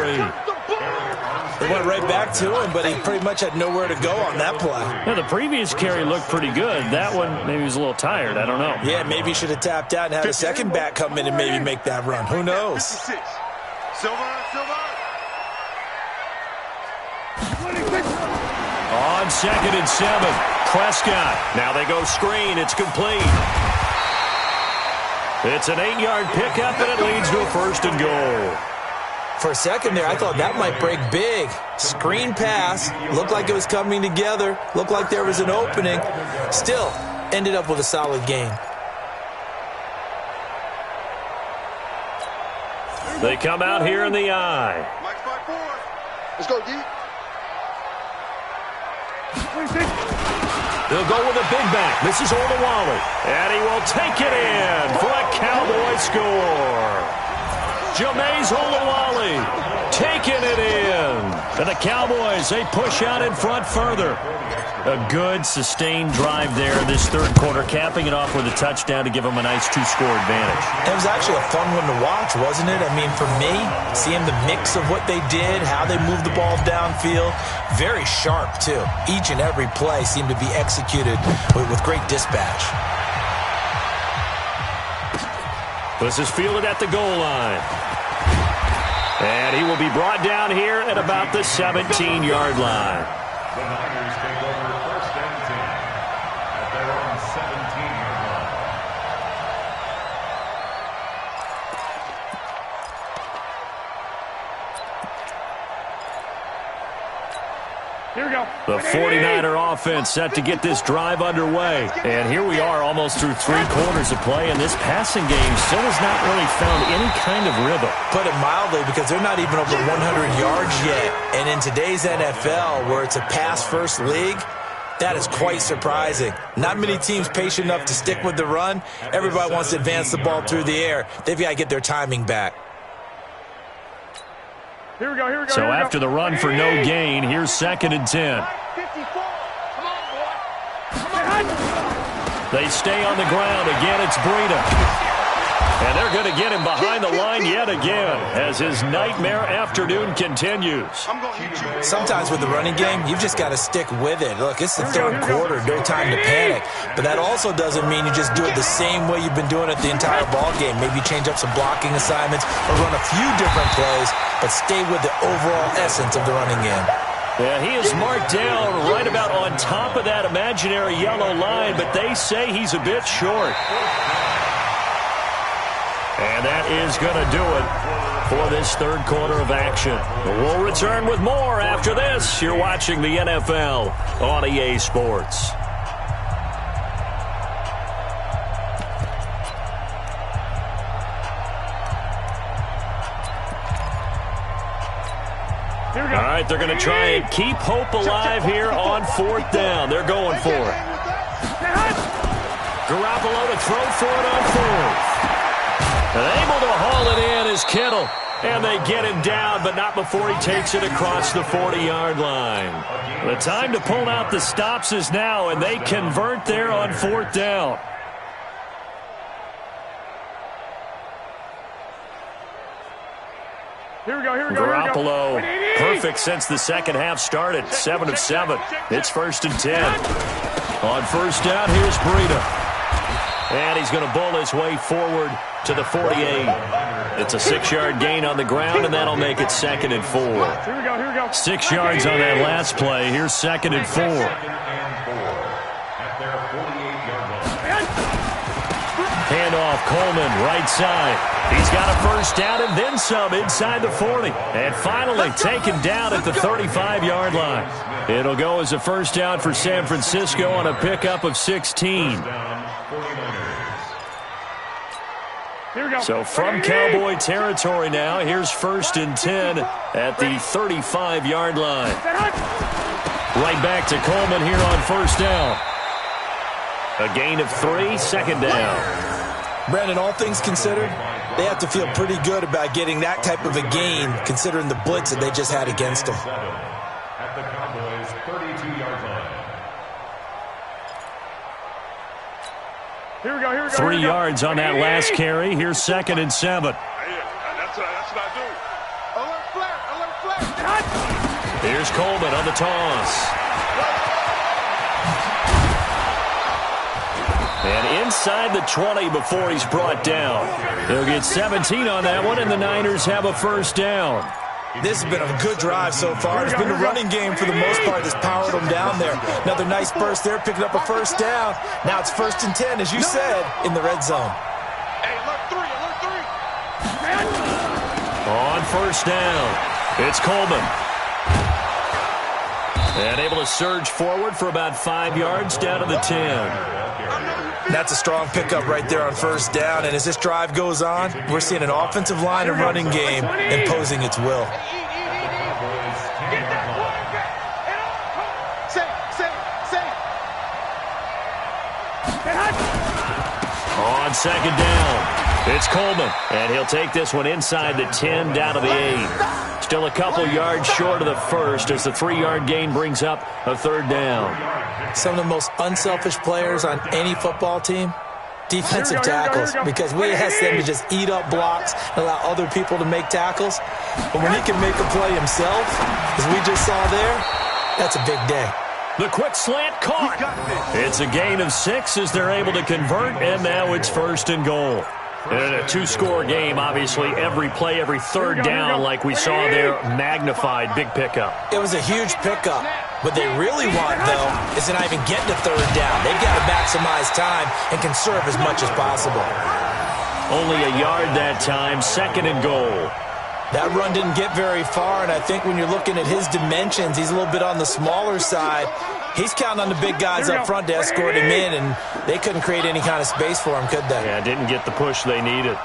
They went right back to him, but he pretty much had nowhere to go on that play. Yeah, the previous carry looked pretty good. That one, maybe he was a little tired. I don't know. Yeah, maybe he should have tapped out and had a second back come in and maybe make that run. Who knows? 56. Silver. 26. On 2nd and 7, Prescott. Now they go screen. It's complete. It's an 8-yard pickup, and it leads to a first and goal. For a second there, I thought that might break big. Screen pass. Looked like it was coming together. Looked like there was an opening. Still, ended up with a solid gain. They come out here in the I. Mike's by 4. Let's go, D. 26. They'll go with a big back. This is Olawale. And he will take it in for a Cowboy score. Jameis Olawale taking it in. And the Cowboys, they push out in front further. A good, sustained drive there in this third quarter, capping it off with a touchdown to give them a nice 2-score advantage. It was actually a fun one to watch, wasn't it? I mean, for me, seeing the mix of what they did, how they moved the ball downfield, very sharp, too. Each and every play seemed to be executed with great dispatch. This is fielded at the goal line. And he will be brought down here at about the 17-yard line. The Niners take over first and 10 at their own 17-yard line. Here we go. The 49er offense set to get this drive underway. And here we are almost through 3 quarters of play, and this passing game still has not really found any kind of rhythm. Put it mildly, because they're not even over 100 yards yet. And in today's NFL, where it's a pass-first league, that is quite surprising. Not many teams patient enough to stick with the run. Everybody wants to advance the ball through the air. They've got to get their timing back. Here we go. So after the run for no gain, here's 2nd and 10. 54. Come on, boy. They stay on the ground. Again, it's Breida. And they're going to get him behind the line yet again as his nightmare afternoon continues. I'm going to hit you. Sometimes with the running game, you've just got to stick with it. Look, it's the third quarter, no time to panic. But that also doesn't mean you just do it the same way you've been doing it the entire ball game. Maybe change up some blocking assignments or run a few different plays, but stay with the overall essence of the running game. Yeah, he is marked down right about on top of that imaginary yellow line, but they say he's a bit short. And that is going to do it for this third quarter of action. We'll return with more after this. You're watching the NFL on EA Sports. All right, they're going to try and keep hope alive here on 4th down. They're going for it. Garoppolo to throw for it on 4th. And able to haul it in is Kittle. And they get him down, but not before he takes it across the 40-yard line. The time to pull out the stops is now, and they convert there on 4th down. Here we go. Garoppolo, perfect since the second half started. 7 of 7. It's 1st and 10. On 1st down, here's Breida. And he's going to bowl his way forward to the 48. It's a 6-yard gain on the ground, and that'll make it 2nd and 4. Here we go. 6 yards on that last play. Here's 2nd and 4. At their 48-yard line. Handoff, Coleman, right side. He's got a first down and then some inside the 40. And finally taken down at the 35-yard line. It'll go as a first down for San Francisco on a pickup of 16. So from Cowboy territory now, here's 1st and 10 at the 35-yard line. Right back to Coleman here on first down. A gain of 3, 2nd down. Brandon, all things considered, they have to feel pretty good about getting that type of a gain, considering the blitz that they just had against them. At the Cowboys' 32-yard line. Here we go. 3 yards on that last carry. Here's 2nd and 7. That's what I do. Alert flat. Here's Coleman on the toss. And inside the 20 before he's brought down. He'll get 17 on that one, and the Niners have a first down. This has been a good drive so far. It's been a running game for the most part that's powered them down there. Another nice burst there, picking up a first down. Now it's 1st and 10, as you said, in the red zone. Hey, alert 3. On first down, it's Coleman. And able to surge forward for about 5 yards down to the 10. That's a strong pickup right there on first down. And as this drive goes on, we're seeing an offensive line and running game imposing its will. On 2nd down, it's Coleman. And he'll take this one inside the 10 down to the 8. Still a couple yards short of the first as the 3-yard gain brings up a 3rd down. Some of the most unselfish players on any football team, defensive tackles, because we ask them to just eat up blocks and allow other people to make tackles. But when he can make a play himself, as we just saw there, that's a big day. The quick slant caught. It's a gain of 6 as they're able to convert, and now it's 1st and goal. And in a 2-score game, obviously, every play, every 3rd down, like we saw there, magnified, big pickup. It was a huge pickup. What they really want, though, is to not even get to 3rd down. They've got to maximize time and conserve as much as possible. Only a yard that time, 2nd and goal. That run didn't get very far, and I think when you're looking at his dimensions, he's a little bit on the smaller side. He's counting on the big guys up front to escort him in, and they couldn't create any kind of space for him, could they? Yeah, didn't get the push they needed.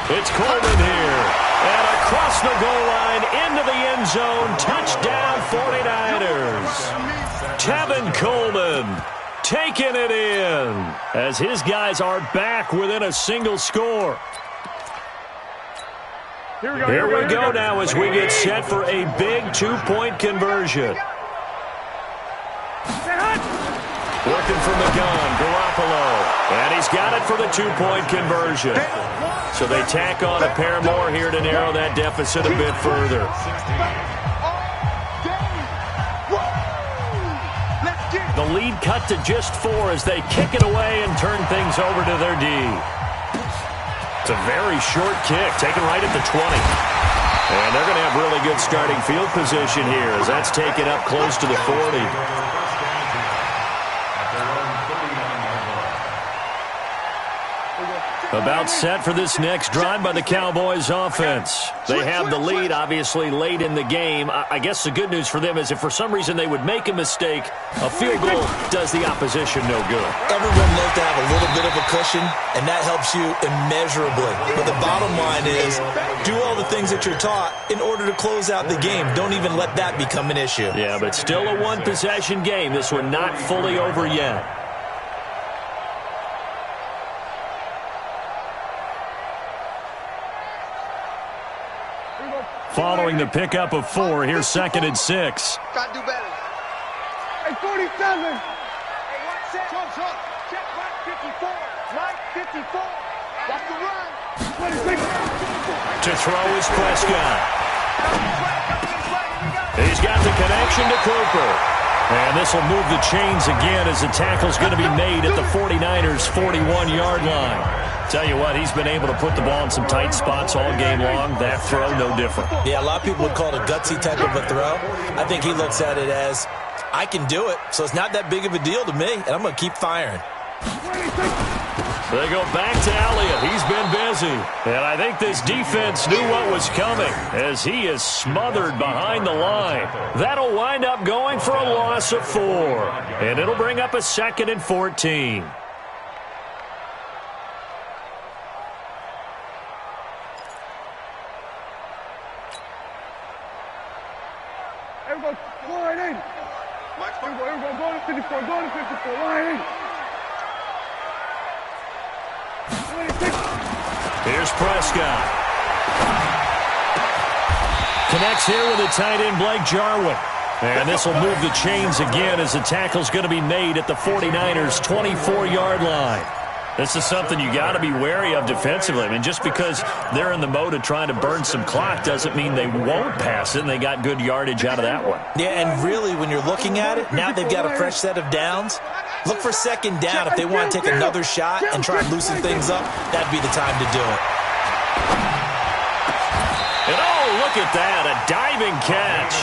It's Coleman here. And across the goal line, into the end zone, touchdown 49ers. Tevin Coleman taking it in as his guys are back within a single score. Here we go now as we get set for a big 2-point conversion. Working from the gun, Garoppolo. And he's got it for the 2-point conversion. So they tack on a pair more here to narrow that deficit a bit further. The lead cut to just 4 as they kick it away and turn things over to their D. It's a very short kick, taken right at the 20. And they're going to have really good starting field position here as that's taken up close to the 40. About set for this next drive by the Cowboys offense. They have the lead, obviously, late in the game. I guess the good news for them is if for some reason they would make a mistake, a field goal does the opposition no good. Everyone loves to have a little bit of a cushion, and that helps you immeasurably. But the bottom line is, do all the things that you're taught in order to close out the game. Don't even let that become an issue. Yeah, but still a one-possession game. This one not fully over yet. Following the pickup of 4, here's 2nd and 6. Got to do better. Hey, 47. Check Mike 54. Mike 54. That's the run. 26. To throw is Prescott. He's got the connection to Cooper. And this will move the chains again as the tackle's going to be made at the 49ers' 41-yard line. Tell you what, he's been able to put the ball in some tight spots all game long. That throw, no different. Yeah, a lot of people would call it a gutsy type of a throw. I think he looks at it as, I can do it, so it's not that big of a deal to me, and I'm going to keep firing. They go back to Elliott. He's been busy. And I think this defense knew what was coming as he is smothered behind the line. That'll wind up going for a loss of 4. And it'll bring up a 2nd and 14. Everybody, go right in. Everybody, go to 54, go to 54, line in. Here's Prescott. Connects here with the tight end, Blake Jarwin. And this will move the chains again as the tackle's going to be made at the 49ers' 24-yard line. This is something you got to be wary of defensively. I mean, just because they're in the mode of trying to burn some clock doesn't mean they won't pass it, and they got good yardage out of that one. Yeah, and really, when you're looking at it, now they've got a fresh set of downs. Look for 2nd down. If they want to take another shot and try and loosen things up, that'd be the time to do it. And oh, look at that, a diving catch.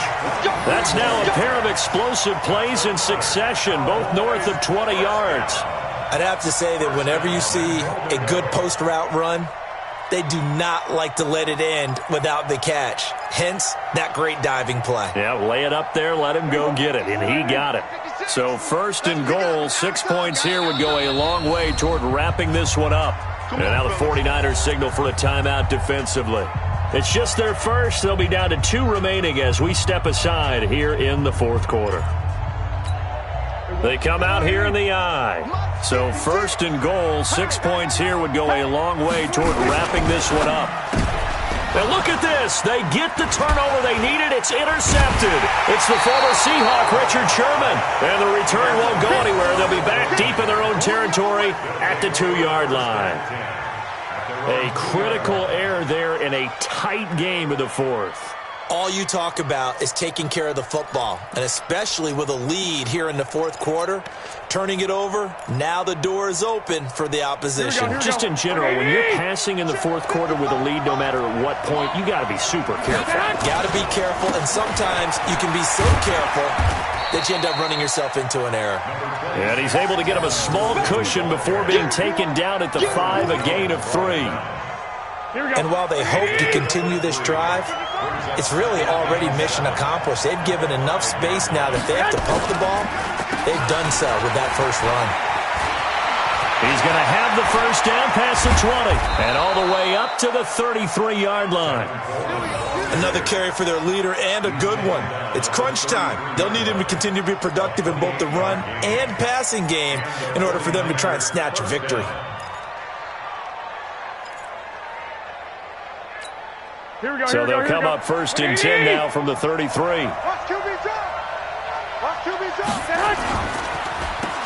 That's now a pair of explosive plays in succession, both north of 20 yards. I'd have to say that whenever you see a good post route run, they do not like to let it end without the catch. Hence, that great diving play. Yeah, lay it up there, let him go get it, and he got it. So 1st and goal, 6 points here would go a long way toward wrapping this one up. And now the 49ers signal for a timeout defensively. It's just their first. They'll be down to 2 remaining as we step aside here in the 4th quarter. They come out here in the eye. So 1st and goal, 6 points here would go a long way toward wrapping this one up. And look at this. They get the turnover they needed. It's intercepted. It's the former Seahawk, Richard Sherman. And the return won't go anywhere. They'll be back deep in their own territory at the 2-yard line. A critical error there in a tight game of the 4th. All you talk about is taking care of the football, and especially with a lead here in the 4th quarter, turning it over, now the door is open for the opposition. Just in general, when you're passing in the 4th quarter with a lead, no matter at what point, you got to be super careful. Got to be careful, and sometimes you can be so careful that you end up running yourself into an error. And he's able to get him a small cushion before being taken down at the 5, a gain of 3. And while they hope to continue this drive, it's really already mission accomplished. They've given enough space now that they have to pump the ball. They've done so with that first run. He's going to have the first down past the 20 and all the way up to the 33-yard line. Another carry for their leader and a good one. It's crunch time. They'll need him to continue to be productive in both the run and passing game in order for them to try and snatch a victory. So they'll come up 1st and 10 now from the 33.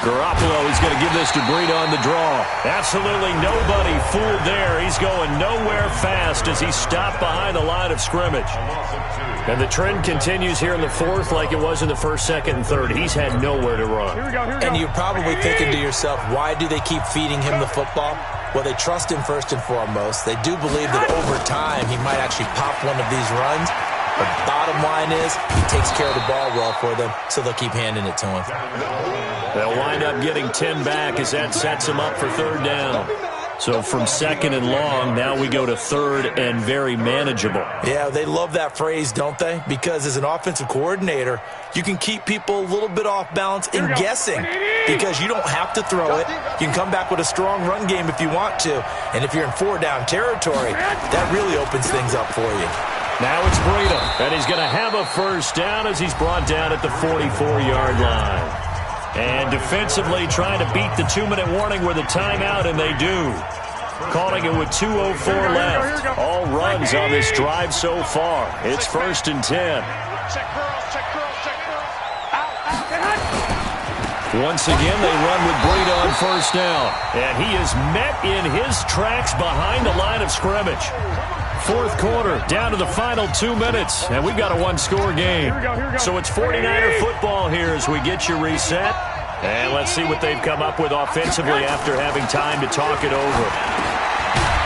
Garoppolo is going to give this to Breida on the draw. Absolutely nobody fooled there. He's going nowhere fast as he's stopped behind the line of scrimmage. And the trend continues here in the 4th like it was in the 1st, 2nd, and 3rd. He's had nowhere to run. And you're probably thinking to yourself, why do they keep feeding him the football? Well, they trust him first and foremost. They do believe that over time he might actually pop one of these runs. The bottom line is he takes care of the ball well for them, so they'll keep handing it to him. They'll wind up getting 10 back as that sets them up for 3rd down. So from 2nd and long, now we go to 3rd and very manageable. Yeah, they love that phrase, don't they? Because as an offensive coordinator, you can keep people a little bit off balance in guessing because you don't have to throw it. You can come back with a strong run game if you want to. And if you're in 4-down territory, that really opens things up for you. Now it's Breida, and he's going to have a first down as he's brought down at the 44-yard line. And defensively trying to beat the 2-minute warning with a timeout, and they do. Calling it with 2:04 left. All runs on this drive so far. It's 1st and 10. Once again, they run with Breida on first down. And he is met in his tracks behind the line of scrimmage. Fourth quarter, down to the final 2 minutes, and we've got a one-score game. So it's 49er football here as we get you reset. And let's see what they've come up with offensively after having time to talk it over.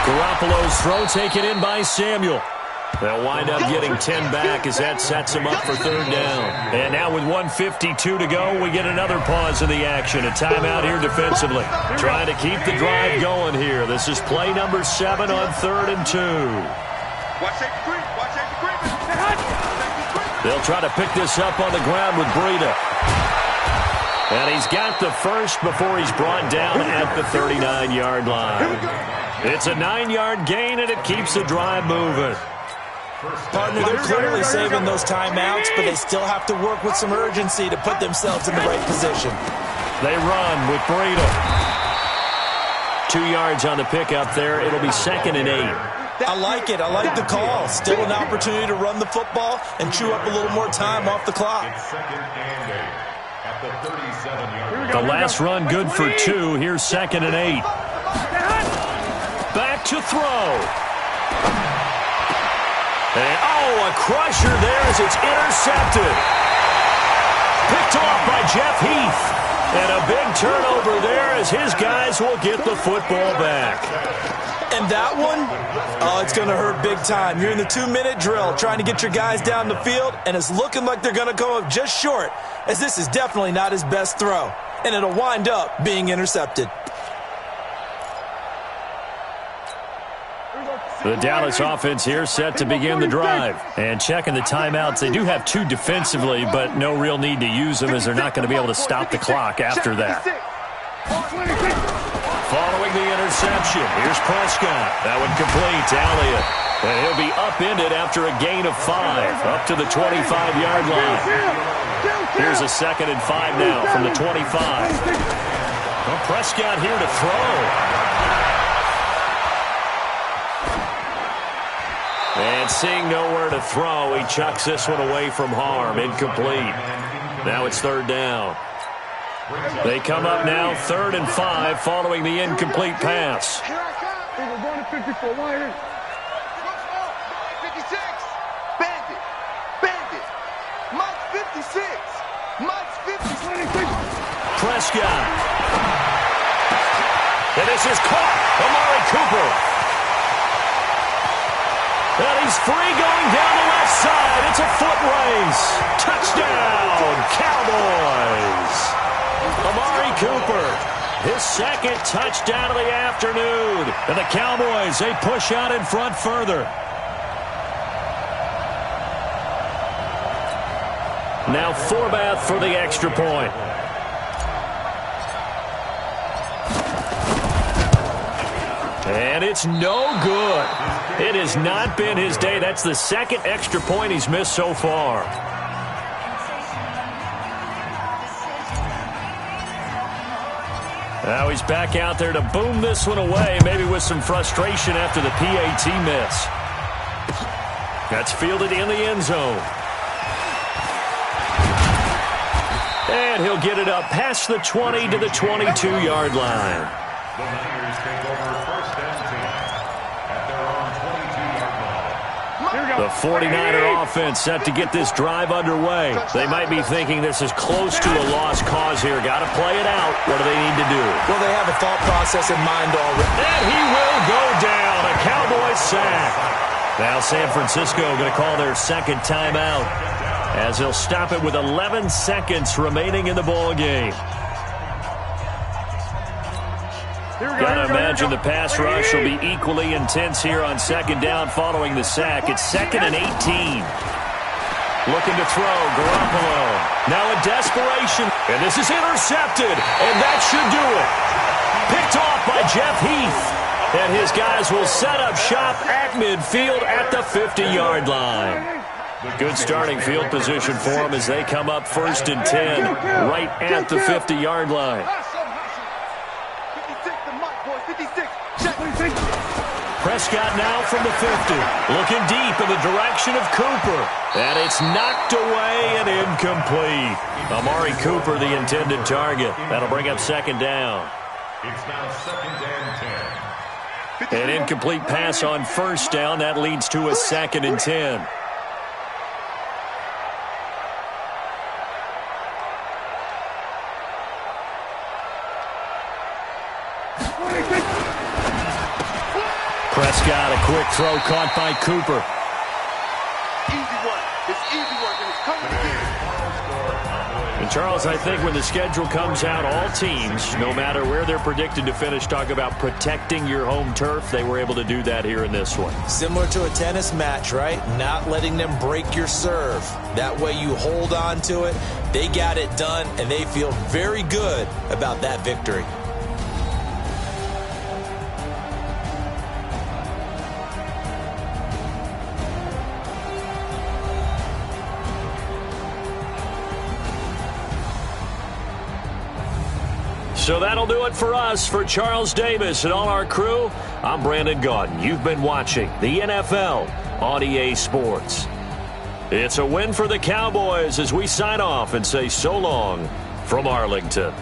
Garoppolo's throw taken in by Samuel. They'll wind up getting 10 back as that sets them up for third down. And now with 1:52 to go, we get another pause in the action. A timeout here defensively. Trying to keep the drive going here. This is play number 7 on 3rd and 2. They'll try to pick this up on the ground with Breida. And he's got the first before he's brought down at the 39-yard line. It's a 9-yard gain, and it keeps the drive moving. Partner, they're clearly saving those timeouts, but they still have to work with some urgency to put themselves in the right position. They run with Breida. 2 yards on the pickup there. It'll be 2nd and 8. I like it. I like the call. Still an opportunity to run the football and chew up a little more time off the clock. The last run good for 2. Here's 2nd and 8. Back to throw. And, a crusher there as it's intercepted. Picked off by Jeff Heath. And a big turnover there as his guys will get the football back. And that one, it's going to hurt big time. You're in the 2-minute drill trying to get your guys down the field, and it's looking like they're going to come up just short, as this is definitely not his best throw. And it'll wind up being intercepted. The Dallas offense here set to begin the drive. And checking the timeouts, they do have 2 defensively, but no real need to use them as they're not going to be able to stop the clock after that. Following the interception, here's Prescott. That one complete to Elliott. And he'll be upended after a gain of 5, up to the 25-yard line. Here's a 2nd and 5 now from the 25. Well, Prescott here to throw. And seeing nowhere to throw, he chucks this one away from harm. Incomplete. Now it's 3rd down. They come up now 3rd and 5 following the incomplete pass. We're going to 54. Line in. 56. Bandit. Bandit. Mike 56. Mike's 56. Prescott. And this is caught. Amari Cooper. And he's free going down the left side. It's a foot race. Touchdown, Cowboys. Amari Cooper, his 2nd touchdown of the afternoon. And the Cowboys, they push out in front further. Now Forbath for the extra point. And it's no good. It has not been his day. That's the 2nd extra point he's missed so far. Now he's back out there to boom this one away, maybe with some frustration after the PAT miss. That's fielded in the end zone. And he'll get it up past the 20 to the 22-yard line. The Niners take over 1st and 10 at their own 22-yard line. The 49er offense set to get this drive underway. They might be thinking this is close to a lost cause here. Got to play it out. What do they need to do? Well, they have a thought process in mind already. And he will go down. A Cowboys sack. Now San Francisco going to call their 2nd timeout as they'll stop it with 11 seconds remaining in the ball game. Got to imagine the pass rush will be equally intense here on 2nd down following the sack. It's 2nd and 18. Looking to throw, Garoppolo. Now in desperation, and this is intercepted, and that should do it. Picked off by Jeff Heath, and his guys will set up shop at midfield at the 50-yard line. Good starting field position for them as they come up 1st and 10, right at the 50-yard line. Prescott now from the 50. Looking deep in the direction of Cooper. And it's knocked away and incomplete. Amari Cooper, the intended target. That'll bring up second down. It's now second and 10. An incomplete pass on first down. That leads to a 2nd and 10. Prescott, a quick throw caught by Cooper. Easy work. It's easy work, and it's coming again. And Charles, I think when the schedule comes out, all teams, no matter where they're predicted to finish, talk about protecting your home turf. They were able to do that here in this one. Similar to a tennis match, right? Not letting them break your serve. That way you hold on to it. They got it done, and they feel very good about that victory. So that'll do it for us. For Charles Davis and all our crew, I'm Brandon Gaudin. You've been watching the NFL on EA Sports. It's a win for the Cowboys as we sign off and say so long from Arlington.